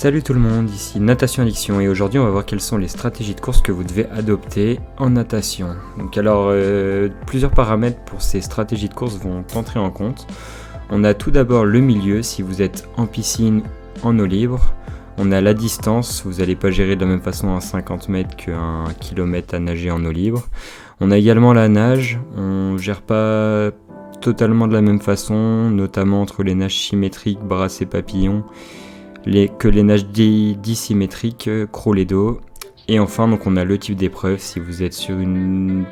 Salut tout le monde, ici Natation Addiction et aujourd'hui on va voir quelles sont les stratégies de course que vous devez adopter en natation. Donc plusieurs paramètres pour ces stratégies de course vont entrer en compte. On a tout d'abord le milieu, si vous êtes en piscine, en eau libre. On a la distance, vous n'allez pas gérer de la même façon un 50 mètres qu'un kilomètre à nager en eau libre. On a également la nage, on ne gère pas totalement de la même façon, notamment entre les nages symétriques, brassées papillons, que les nages dissymétriques, crawl et dos. Et enfin, donc on a le type d'épreuve, si vous êtes sur une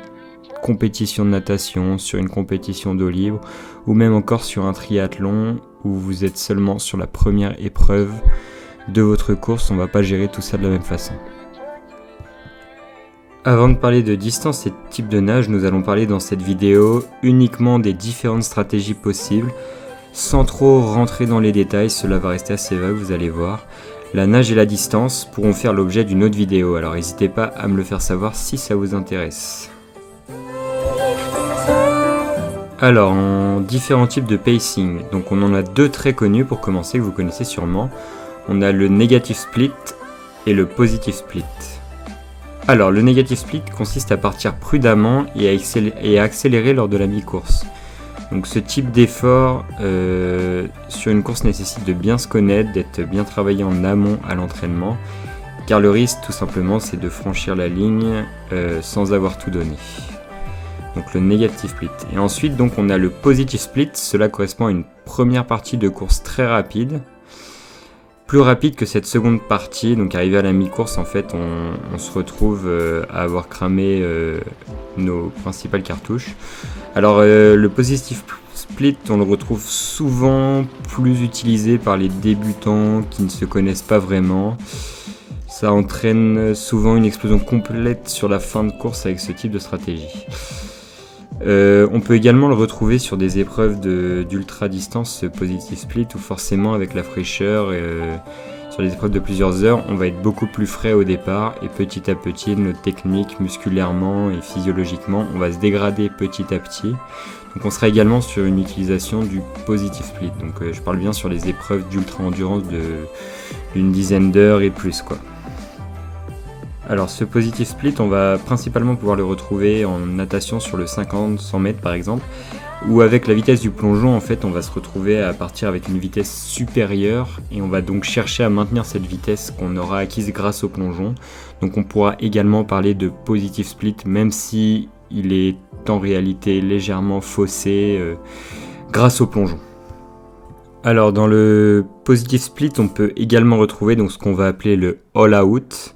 compétition de natation, sur une compétition d'eau libre, ou même encore sur un triathlon, où vous êtes seulement sur la première épreuve de votre course, on ne va pas gérer tout ça de la même façon. Avant de parler de distance et de type de nage, nous allons parler dans cette vidéo uniquement des différentes stratégies possibles, sans trop rentrer dans les détails, cela va rester assez vague, vous allez voir. La nage et la distance pourront faire l'objet d'une autre vidéo, alors n'hésitez pas à me le faire savoir si ça vous intéresse. Alors, en différents types de pacing, donc on en a deux très connus pour commencer, que vous connaissez sûrement. On a le negative split et le positive split. Alors, le negative split consiste à partir prudemment et à accélérer lors de la mi-course. Donc ce type d'effort sur une course nécessite de bien se connaître, d'être bien travaillé en amont à l'entraînement, car le risque tout simplement c'est de franchir la ligne sans avoir tout donné. Donc le negative split. Et ensuite donc on a le positive split, cela correspond à une première partie de course très rapide, plus rapide que cette seconde partie, donc arrivé à la mi-course en fait on se retrouve à avoir cramé nos principales cartouches. Alors le positive split on le retrouve souvent plus utilisé par les débutants qui ne se connaissent pas vraiment. Ça entraîne souvent une explosion complète sur la fin de course avec ce type de stratégie. On peut également le retrouver sur des épreuves d'ultra distance, ce positive split, où forcément avec la fraîcheur, sur les épreuves de plusieurs heures, on va être beaucoup plus frais au départ et petit à petit, notre technique musculairement et physiologiquement, on va se dégrader petit à petit. Donc on sera également sur une utilisation du positive split. Donc je parle bien sur les épreuves d'ultra endurance d'une dizaine d'heures et plus quoi. Alors ce positive split, on va principalement pouvoir le retrouver en natation sur le 50-100 mètres par exemple, où avec la vitesse du plongeon, en fait, on va se retrouver à partir avec une vitesse supérieure et on va donc chercher à maintenir cette vitesse qu'on aura acquise grâce au plongeon. Donc on pourra également parler de positive split, même si il est en réalité légèrement faussé grâce au plongeon. Alors dans le positive split, on peut également retrouver donc ce qu'on va appeler le all out.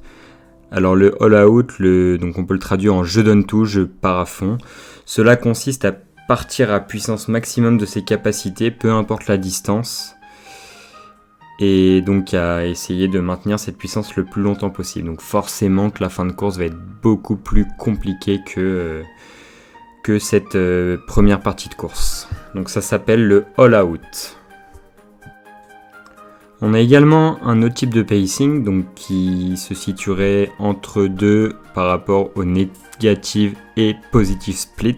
Alors le all out, donc on peut le traduire en je donne tout, je pars à fond. Cela consiste à partir à puissance maximum de ses capacités, peu importe la distance, et donc à essayer de maintenir cette puissance le plus longtemps possible. Donc forcément que la fin de course va être beaucoup plus compliquée que cette première partie de course. Donc ça s'appelle le all out. On a également un autre type de pacing donc qui se situerait entre deux par rapport au negative et positive split.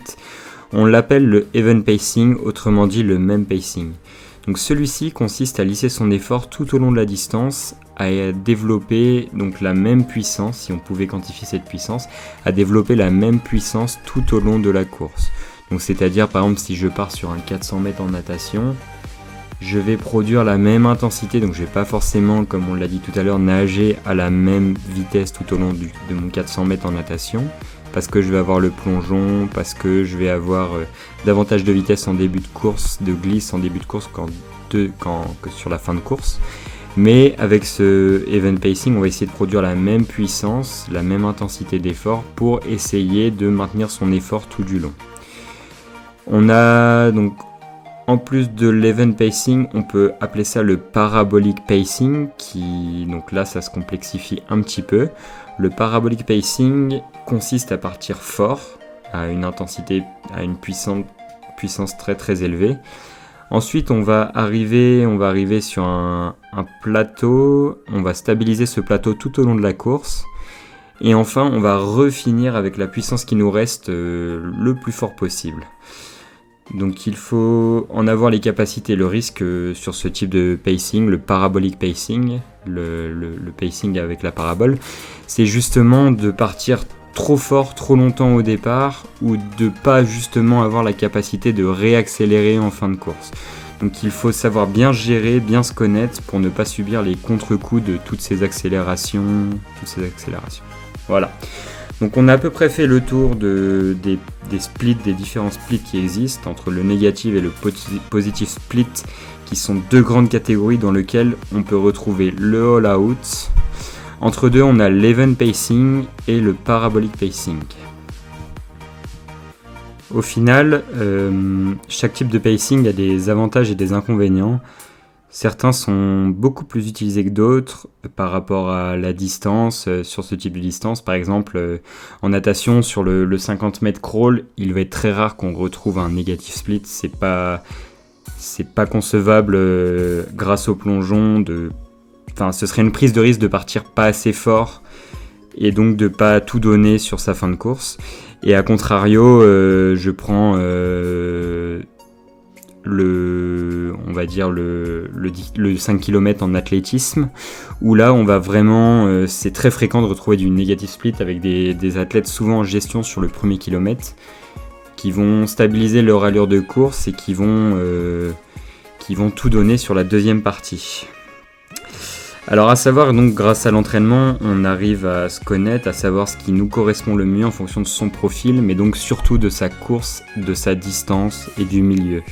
On l'appelle le even pacing, autrement dit le même pacing. Donc celui-ci consiste à lisser son effort tout au long de la distance, à développer donc la même puissance, si on pouvait quantifier cette puissance, à développer la même puissance tout au long de la course. Donc c'est-à-dire par exemple si je pars sur un 400 mètres en natation, je vais produire la même intensité, donc je ne vais pas forcément, comme on l'a dit tout à l'heure, nager à la même vitesse tout au long de mon 400 mètres en natation, parce que je vais avoir le plongeon, parce que je vais avoir davantage de vitesse en début de course, de glisse en début de course que sur la fin de course. Mais avec ce even pacing, on va essayer de produire la même puissance, la même intensité d'effort pour essayer de maintenir son effort tout du long. On a donc en plus de l'even pacing, on peut appeler ça le parabolic pacing, donc là ça se complexifie un petit peu. Le parabolic pacing consiste à partir fort, à une intensité, à une puissance très très élevée. Ensuite on va arriver sur un plateau, on va stabiliser ce plateau tout au long de la course. Et enfin on va refinir avec la puissance qui nous reste le plus fort possible. Donc il faut en avoir les capacités. Le risque sur ce type de pacing, le parabolic pacing, le pacing avec la parabole, c'est justement de partir trop fort, trop longtemps au départ, ou de pas justement avoir la capacité de réaccélérer en fin de course. Donc il faut savoir bien gérer, bien se connaître pour ne pas subir les contre-coups de toutes ces accélérations. Voilà. Donc on a à peu près fait le tour des splits, des différents splits qui existent entre le négatif et le positive split, qui sont deux grandes catégories dans lesquelles on peut retrouver le all-out. Entre deux, on a l'event pacing et le parabolic pacing. Au final, chaque type de pacing a des avantages et des inconvénients. Certains sont beaucoup plus utilisés que d'autres par rapport à la distance, sur ce type de distance. Par exemple, en natation, sur le 50 mètres crawl, il va être très rare qu'on retrouve un negative split. C'est pas concevable grâce au plongeon. Ce serait une prise de risque de partir pas assez fort et donc de pas tout donner sur sa fin de course. Et à contrario, je prends le 5 km en athlétisme, où là on va vraiment, c'est très fréquent de retrouver du negative split avec des athlètes souvent en gestion sur le premier kilomètre, qui vont stabiliser leur allure de course et qui vont tout donner sur la deuxième partie. Alors à savoir, donc grâce à l'entraînement, on arrive à se connaître, à savoir ce qui nous correspond le mieux en fonction de son profil, mais donc surtout de sa course, de sa distance et du milieu.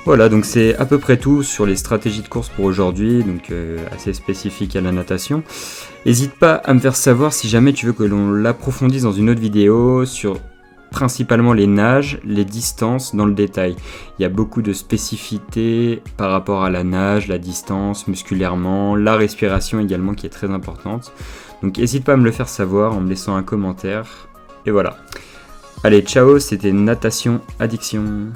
Voilà, donc c'est à peu près tout sur les stratégies de course pour aujourd'hui, donc assez spécifique à la natation. N'hésite pas à me faire savoir si jamais tu veux que l'on l'approfondisse dans une autre vidéo sur principalement les nages, les distances dans le détail. Il y a beaucoup de spécificités par rapport à la nage, la distance, musculairement, la respiration également qui est très importante. Donc n'hésite pas à me le faire savoir en me laissant un commentaire. Et voilà. Allez, ciao, c'était Natation Addiction.